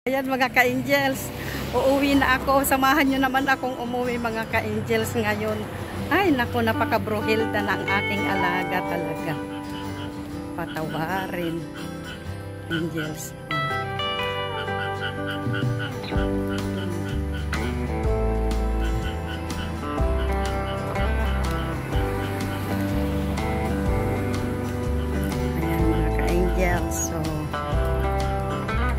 Ayan mga ka-angels, uuwi na ako. Samahan nyo naman akong umuwi mga ka-angels ngayon. Ay naku, napaka-bruhilda na ang aking alaga talaga. Patawarin. Angels. Ayan mga ka-angels. So,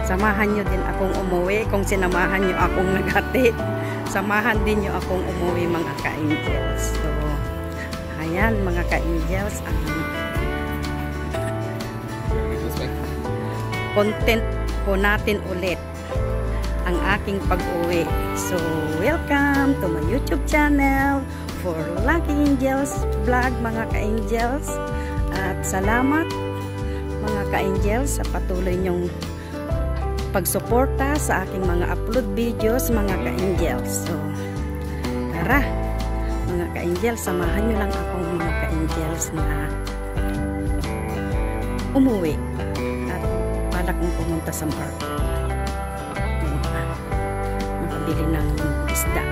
samahan nyo din akong umuwi. Kung sinamahan nyo akong naghatid, samahan din nyo akong umuwi mga ka-angels. So, ayan mga ka-angels, ang content po natin ulit ang aking pag-uwi. So, welcome to my YouTube channel for Lucky Angels Vlog mga ka-angels. At salamat mga ka-angels sa patuloy nyong pagsuporta sa aking mga upload videos mga ka-angels. So, tara mga ka-angels, samahan nyo lang ako mga ka-angels na umuwi at pala kong pumunta sa market. Nakabili ng isda.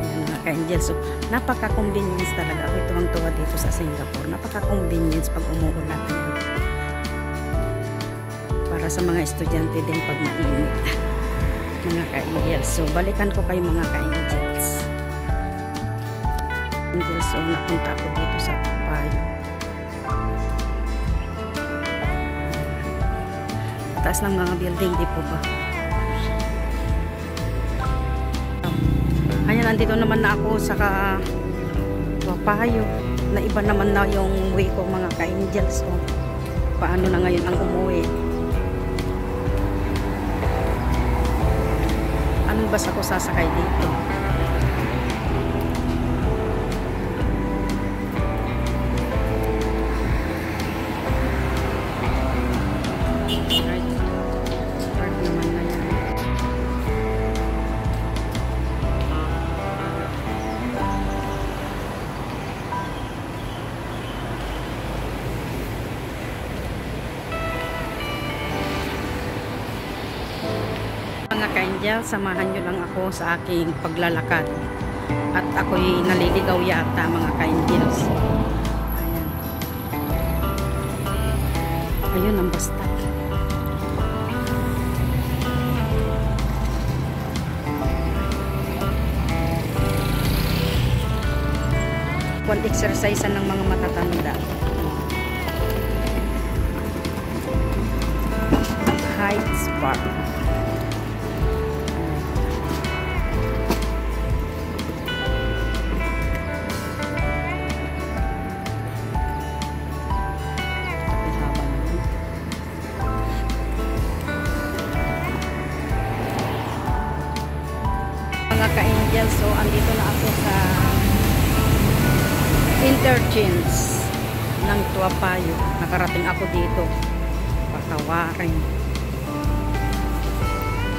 Ayan mga ka-angels. So, napaka-convenience talaga. Ako ito ang tuwa dito sa Singapore. Napaka-convenience pag umuulan. Para sa mga estudyante din pag mainit mga ka-angels. So balikan ko kayo mga ka-angels. Angels, so napunta ako dito sa Papayo. Taas ng mga building, di po ba? Ayan, nandito naman na ako sa Papayo. Na iba naman na yung way ko mga ka-angels. So paano na ngayon ang umuwi? Anong bus ako sasakay dito? Right. Park naman na yan. Mga ka-angels, samahan nyo lang ako sa aking paglalakad. At ako'y naliligaw yata mga ka-angels. Ayan. Ayun ang basta. One exercise ng mga matatanda. Heights Park. Ka-angels, so andito na ako sa interchange ng Tuapayo. Nakarating ako dito. Patawarin.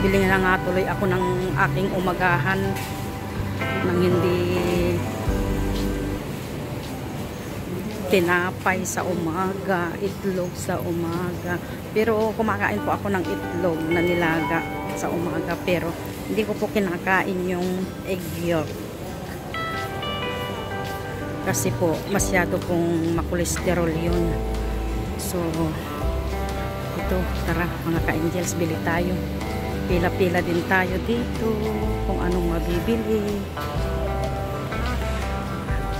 Bili na nga tuloy ako ng aking umagahan nang hindi tinapay sa umaga, itlog sa umaga. Pero kumakain po ako ng itlog na nilaga sa umaga, pero hindi ko po kinakain yung egg yolk. Kasi po, masyado pong makolesterol yun. So, ito, tara mga ka-angels, bili tayo. Pila-pila din tayo dito kung anong mabibili.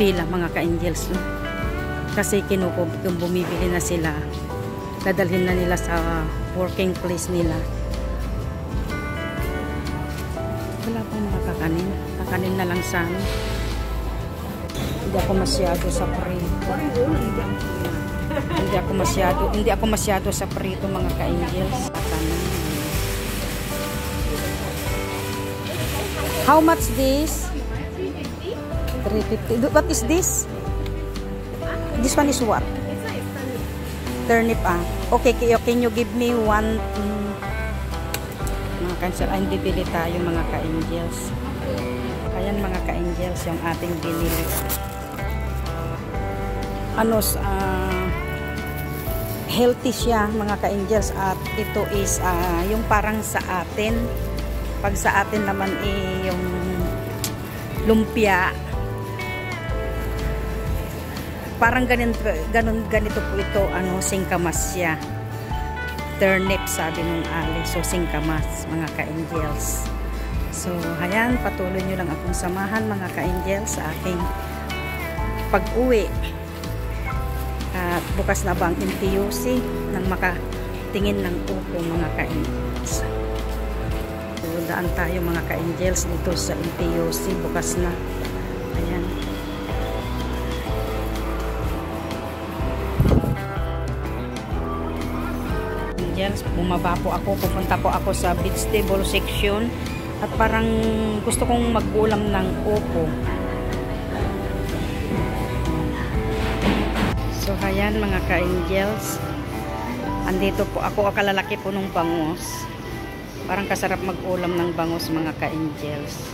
Pila mga ka-angels. Kasi kung bumibili na sila, dadalhin na nila sa working place nila. Wala pong makakanin. Kakanin na lang sana. Hindi ako masyado sa prito. Hindi ako masyado sa prito mga ka-angels. How much this? 350. What is this? This one is what? Turnip Okay, can you give me one? Mga cancel, ay bibili tayo mga ka-angels. Ayan mga ka-angels yung ating binili. healthy siya mga ka-angels, at ito is yung parang sa atin. Pag sa atin naman yung lumpia, parang ganito po ito, singkamas siya. Turnip sabi nung Ali, so singkamas mga ka-angels. So ayan, patuloy nyo lang akong samahan mga ka-angels sa aking pag-uwi. At bukas na ba ang NTUC nang makatingin ng upo mga ka-angels. So daan tayo mga ka-angels dito sa NTUC, bukas na. Ayan. Angels, bumaba po ako, pupunta po ako sa vegetable section at parang gusto kong mag-ulam ng upo. So ayan mga ka-angels, andito po ako, kalalaki po nung bangus. Parang kasarap mag-ulam ng bangus mga ka-angels.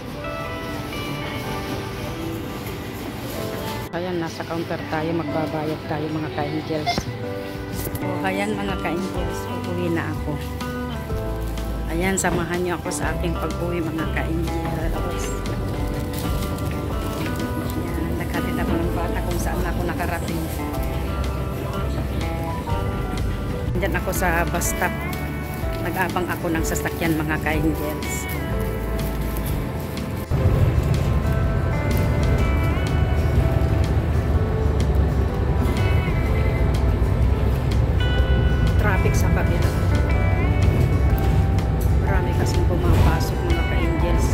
Ayan, nasa counter tayo, magbabayad tayo mga ka-angels. So ayan mga ka-angels, uuwi na ako. Ayan, samahan niyo ako sa aking pag-uwi mga ka-angels. Ayan, naghatid ako ng bata kung saan ako nakarating. Diyan ako sa bus stop. Nag-abang ako ng sasakyan mga ka-angels. Traffic sa kabila. Marami kasing pumapasok mga ka-angels.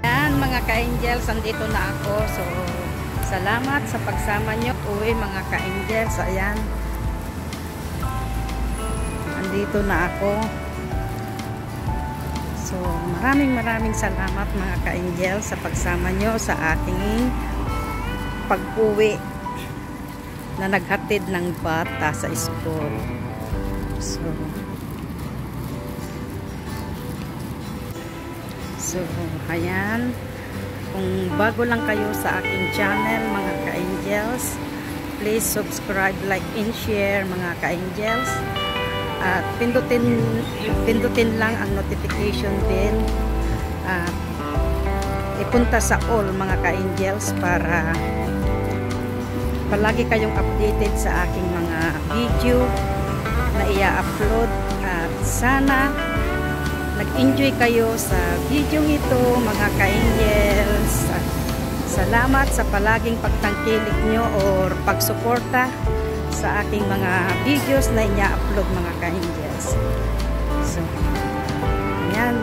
Ayan mga ka-angels, andito na ako. So, salamat sa pagsama nyo. Uwi mga ka-angels. Ayan. Dito na ako. So maraming salamat mga ka-angel sa pagsama nyo sa aking pag-uwi na naghatid ng bata sa school. So ayan, kung bago lang kayo sa aking channel mga ka-angels, please subscribe, like and share mga ka-angels. At pindutin lang ang notification bell at ipunta sa all mga ka-angels para palagi kayong updated sa aking mga video na i-upload. At sana nag-enjoy kayo sa video ito mga ka-angels. Salamat sa palaging pagtangkilik nyo or pagsuporta sa aking mga videos na inya-upload mga ka-angels. So, ayan.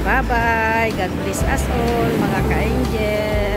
Bye-bye. God bless us all mga ka-angels.